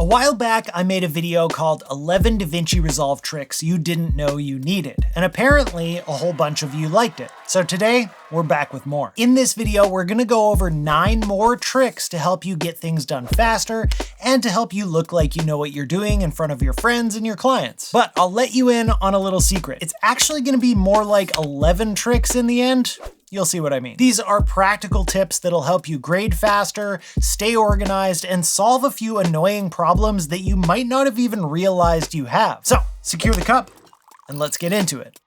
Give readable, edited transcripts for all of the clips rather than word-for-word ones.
A while back, I made a video called 11 DaVinci Resolve tricks you didn't know you needed, and apparently a whole bunch of you liked it. So today, we're back with more. In this video, we're gonna go over 9 more tricks to help you get things done faster and to help you look like you know what you're doing in front of your friends and your clients. But I'll let you in on a little secret. It's actually gonna be more like 11 tricks in the end. You'll see what I mean. These are practical tips that'll help you grade faster, stay organized, and solve a few annoying problems that you might not have even realized you have. So, secure the cup, and let's get into it.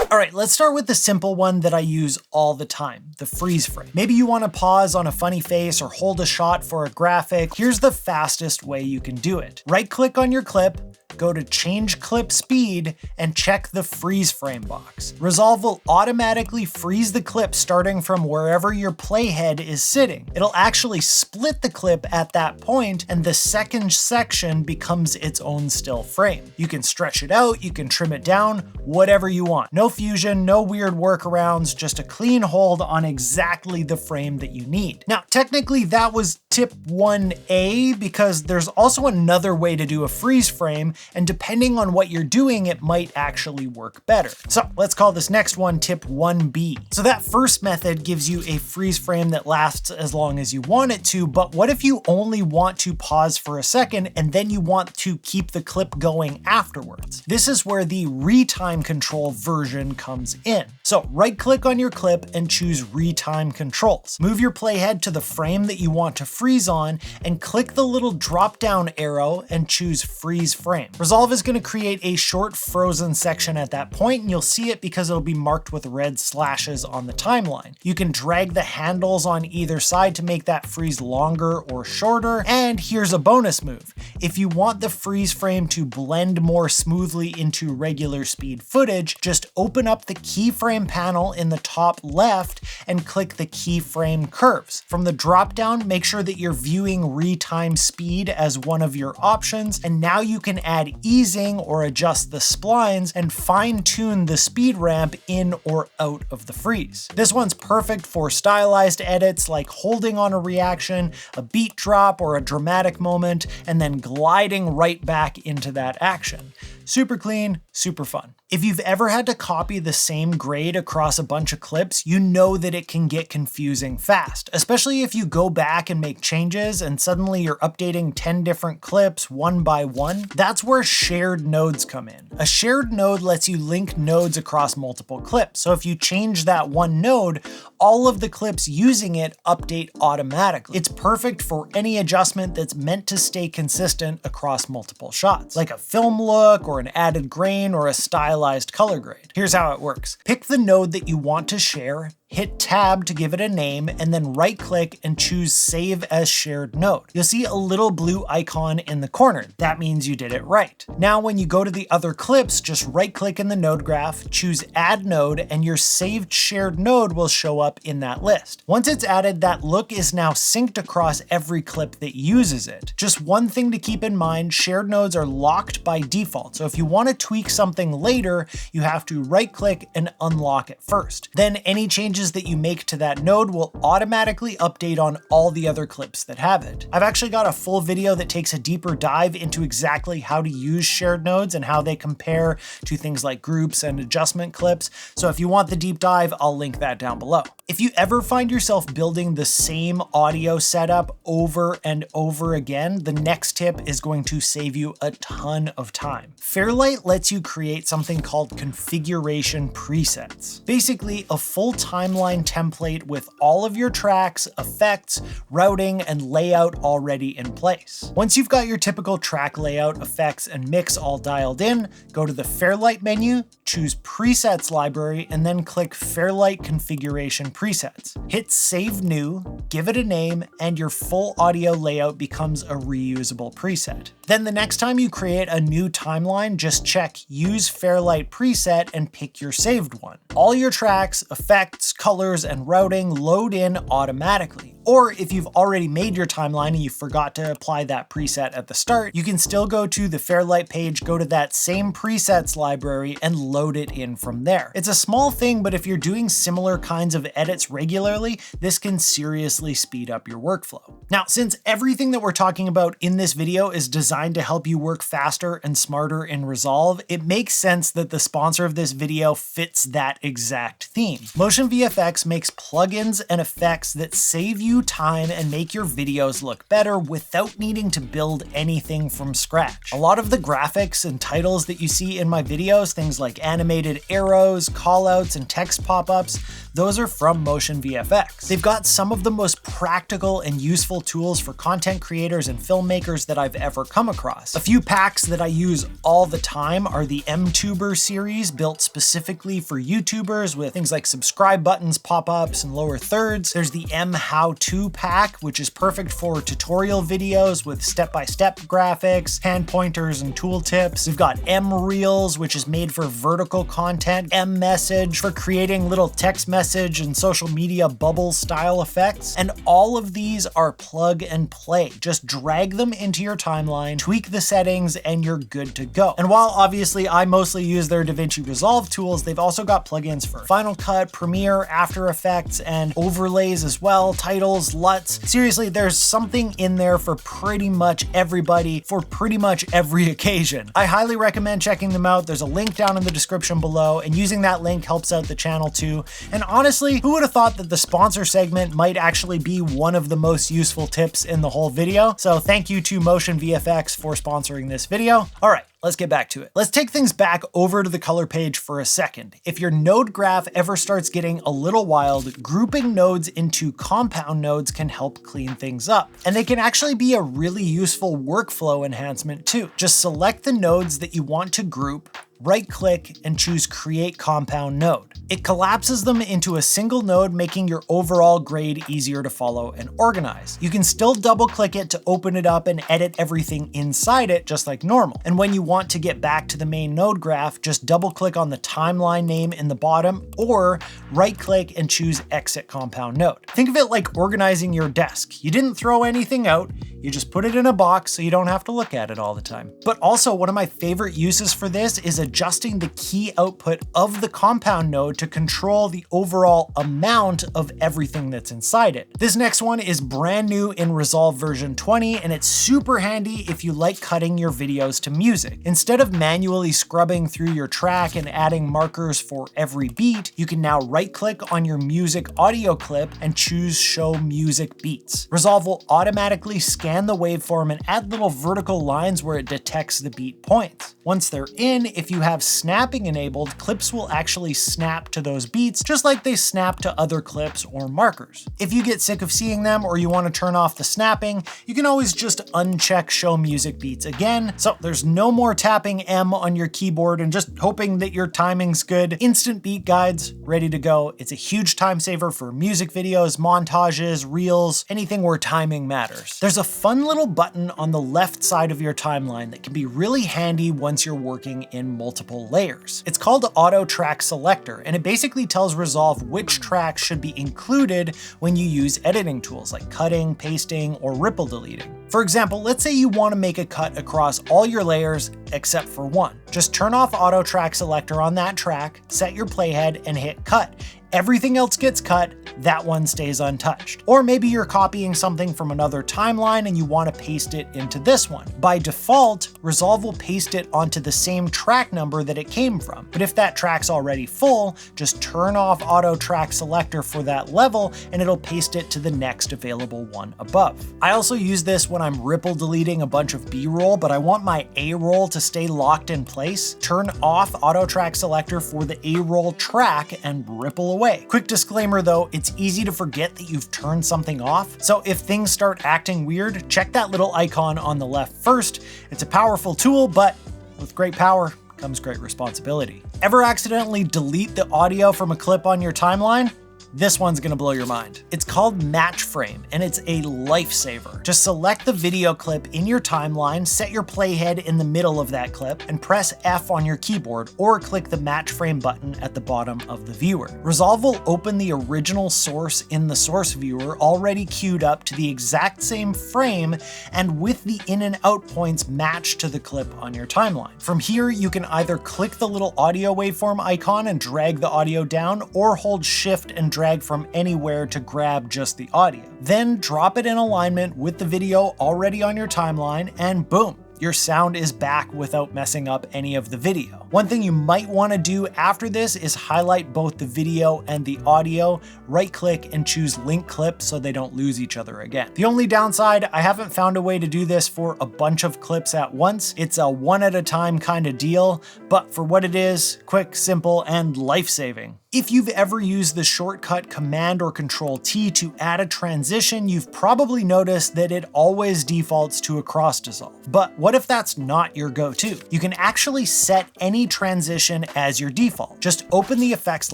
All right, let's start with the simple one that I use all the time, the freeze frame. Maybe you want to pause on a funny face or hold a shot for a graphic. Here's the fastest way you can do it. Right-click on your clip, go to Change Clip Speed, and check the freeze frame box. Resolve will automatically freeze the clip starting from wherever your playhead is sitting. It'll actually split the clip at that point, and the second section becomes its own still frame. You can stretch it out, you can trim it down, whatever you want. No fusion, no weird workarounds, just a clean hold on exactly the frame that you need. Now, technically that was tip 1A because there's also another way to do a freeze frame, and depending on what you're doing, it might actually work better. So let's call this next one tip 1B. So that first method gives you a freeze frame that lasts as long as you want it to, but what if you only want to pause for a second and then you want to keep the clip going afterwards? This is where the retime control version comes in. So right-click on your clip and choose retime controls. Move your playhead to the frame that you want to freeze on and click the little drop-down arrow and choose freeze frame. Resolve is going to create a short frozen section at that point, and you'll see it because it'll be marked with red slashes on the timeline. You can drag the handles on either side to make that freeze longer or shorter, and here's a bonus move. If you want the freeze frame to blend more smoothly into regular speed footage, just open up the keyframe panel in the top left and click the keyframe curves. From the drop-down, make sure that you're viewing retime speed as one of your options, and now you can add easing or adjust the splines and fine-tune the speed ramp in or out of the freeze. This one's perfect for stylized edits like holding on a reaction, a beat drop, or a dramatic moment, and then gliding right back into that action. Super clean, super fun. If you've ever had to copy the same grade across a bunch of clips, you know that it can get confusing fast, especially if you go back and make changes and suddenly you're updating 10 different clips one by one. That's where shared nodes come in. A shared node lets you link nodes across multiple clips. So if you change that one node, all of the clips using it update automatically. It's perfect for any adjustment that's meant to stay consistent across multiple shots, like a film look or an added grain or a stylized color grade. Here's how it works. Pick the node that you want to share, hit Tab to give it a name, and then right-click and choose Save as Shared Node. You'll see a little blue icon in the corner. That means you did it right. Now, when you go to the other clips, just right-click in the node graph, choose Add Node, and your saved shared node will show up in that list. Once it's added, that look is now synced across every clip that uses it. Just one thing to keep in mind, shared nodes are locked by default, so if you want to tweak something later, you have to right-click and unlock it first. Then any changes that you make to that node will automatically update on all the other clips that have it. I've actually got a full video that takes a deeper dive into exactly how to use shared nodes and how they compare to things like groups and adjustment clips. So if you want the deep dive, I'll link that down below. If you ever find yourself building the same audio setup over and over again, the next tip is going to save you a ton of time. Fairlight lets you create something called configuration presets. Basically, a full timeline template with all of your tracks, effects, routing, and layout already in place. Once you've got your typical track layout, effects, and mix all dialed in, go to the Fairlight menu, choose Presets Library, and then click Fairlight Configuration Presets. Hit Save New, give it a name, and your full audio layout becomes a reusable preset. Then the next time you create a new timeline, just check Use Fairlight Preset and pick your saved one. All your tracks, effects, colors, and routing load in automatically. Or if you've already made your timeline and you forgot to apply that preset at the start, you can still go to the Fairlight page, go to that same presets library, and load it in from there. It's a small thing, but if you're doing similar kinds of edits regularly, this can seriously speed up your workflow. Now, since everything that we're talking about in this video is designed to help you work faster and smarter in Resolve, it makes sense that the sponsor of this video fits that exact theme. MotionVFX makes plugins and effects that save you time and make your videos look better without needing to build anything from scratch. A lot of the graphics and titles that you see in my videos, things like animated arrows, callouts, and text pop-ups, those are from MotionVFX. They've got some of the most practical and useful tools for content creators and filmmakers that I've ever come across. A few packs that I use all the time are the MTuber series, built specifically for YouTubers with things like subscribe buttons, pop-ups, and lower thirds. There's the M How-To pack, which is perfect for tutorial videos with step-by-step graphics, hand pointers, and tooltips. We've got M Reels, which is made for vertical content, M Message for creating little text message and social media bubble style effects. And all of these are plug and play. Just drag them into your timeline, tweak the settings, and you're good to go. And while obviously I mostly use their DaVinci Resolve tools, they've also got plugins for Final Cut, Premiere, After Effects, and overlays as well, titles, Luts. Seriously, there's something in there for pretty much everybody, for pretty much every occasion. I highly recommend checking them out. There's a link down in the description below, and using that link helps out the channel too. And honestly, who would have thought that the sponsor segment might actually be one of the most useful tips in the whole video? So thank you to MotionVFX for sponsoring this video. All right, let's get back to it. Let's take things back over to the color page for a second. If your node graph ever starts getting a little wild, grouping nodes into compound nodes can help clean things up. And they can actually be a really useful workflow enhancement too. Just select the nodes that you want to group, right-click, and choose Create Compound Node. It collapses them into a single node, making your overall grade easier to follow and organize. You can still double-click it to open it up and edit everything inside it just like normal. And when you want to get back to the main node graph, just double-click on the timeline name in the bottom, or right-click and choose Exit Compound Node. Think of it like organizing your desk. You didn't throw anything out, you just put it in a box so you don't have to look at it all the time. But also, one of my favorite uses for this is adjusting the key output of the compound node to control the overall amount of everything that's inside it. This next one is brand new in Resolve version 20, and it's super handy if you like cutting your videos to music. Instead of manually scrubbing through your track and adding markers for every beat, you can now right-click on your music audio clip and choose Show Music Beats. Resolve will automatically scan the waveform and add little vertical lines where it detects the beat points. Once they're in, if you have snapping enabled, clips will actually snap to those beats just like they snap to other clips or markers. If you get sick of seeing them or you want to turn off the snapping, you can always just uncheck Show Music Beats again. So there's no more tapping M on your keyboard and just hoping that your timing's good. Instant beat guides, ready to go. It's a huge time saver for music videos, montages, reels, anything where timing matters. There's a fun little button on the left side of your timeline that can be really handy once you're working in multiple layers. It's called Auto Track Selector, and it basically tells Resolve which tracks should be included when you use editing tools like cutting, pasting, or ripple deleting. For example, let's say you want to make a cut across all your layers except for one. Just turn off Auto Track Selector on that track, set your playhead, and hit cut. Everything else gets cut, that one stays untouched. Or maybe you're copying something from another timeline and you want to paste it into this one. By default, Resolve will paste it onto the same track number that it came from. But if that track's already full, just turn off Auto Track Selector for that level and it'll paste it to the next available one above. I also use this when I'm ripple deleting a bunch of B-roll, but I want my A-roll to stay locked in place. Turn off Auto Track Selector for the A-roll track and ripple away. Quick disclaimer though, it's easy to forget that you've turned something off. So if things start acting weird, check that little icon on the left first. It's a powerful tool, but with great power comes great responsibility. Ever accidentally delete the audio from a clip on your timeline? This one's gonna blow your mind. It's called Match Frame, and it's a lifesaver. Just select the video clip in your timeline, set your playhead in the middle of that clip, and press F on your keyboard, or click the Match Frame button at the bottom of the viewer. Resolve will open the original source in the source viewer already queued up to the exact same frame and with the in and out points matched to the clip on your timeline. From here, you can either click the little audio waveform icon and drag the audio down, or hold Shift and drag from anywhere to grab just the audio. Then drop it in alignment with the video already on your timeline, and boom, your sound is back without messing up any of the video. One thing you might want to do after this is highlight both the video and the audio, right click and choose link clip so they don't lose each other again. The only downside, I haven't found a way to do this for a bunch of clips at once. It's a one at a time kind of deal, but for what it is, quick, simple, and life-saving. If you've ever used the shortcut Command or Control T to add a transition, you've probably noticed that it always defaults to a cross dissolve. But what if that's not your go-to? You can actually set any transition as your default. Just open the effects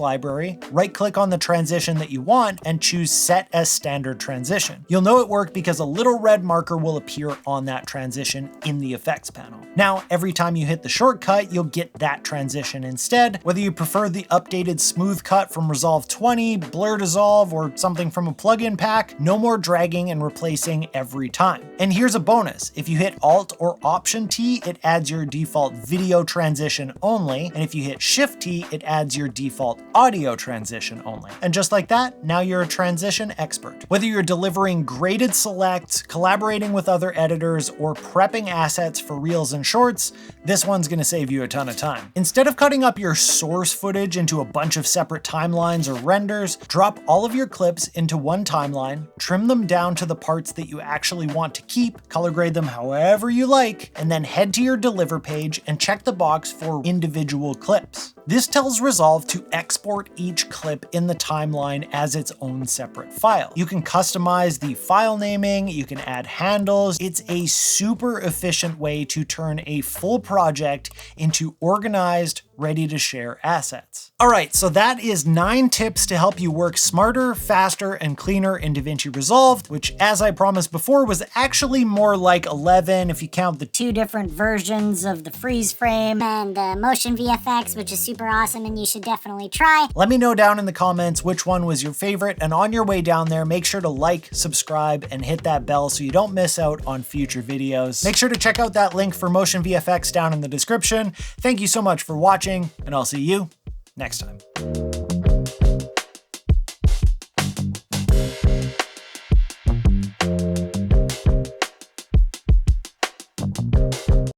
library, right-click on the transition that you want, and choose Set as Standard Transition. You'll know it worked because a little red marker will appear on that transition in the effects panel. Now, every time you hit the shortcut, you'll get that transition instead, whether you prefer the updated smooth cut from Resolve 20, Blur Dissolve, or something from a plugin pack. No more dragging and replacing every time. And here's a bonus. If you hit Alt or Option T, it adds your default video transition only. And if you hit Shift T, it adds your default audio transition only. And just like that, now you're a transition expert. Whether you're delivering graded selects, collaborating with other editors, or prepping assets for Reels and Shorts, this one's gonna save you a ton of time. Instead of cutting up your source footage into a bunch of separate timelines or renders, drop all of your clips into one timeline, trim them down to the parts that you actually want to keep, color grade them however you like, and then head to your deliver page and check the box for individual clips. This tells Resolve to export each clip in the timeline as its own separate file. You can customize the file naming, you can add handles. It's a super efficient way to turn a full project into organized, ready to share assets. All right, so that is 9 tips to help you work smarter, faster, and cleaner in DaVinci Resolve, which, as I promised before, was actually more like 11 if you count the 2 different versions of the freeze frame and MotionVFX, which is super awesome and you should definitely try. Let me know down in the comments which one was your favorite, and on your way down there, make sure to like, subscribe, and hit that bell so you don't miss out on future videos. Make sure to check out that link for MotionVFX down in the description. Thank you so much for watching, and I'll see you next time.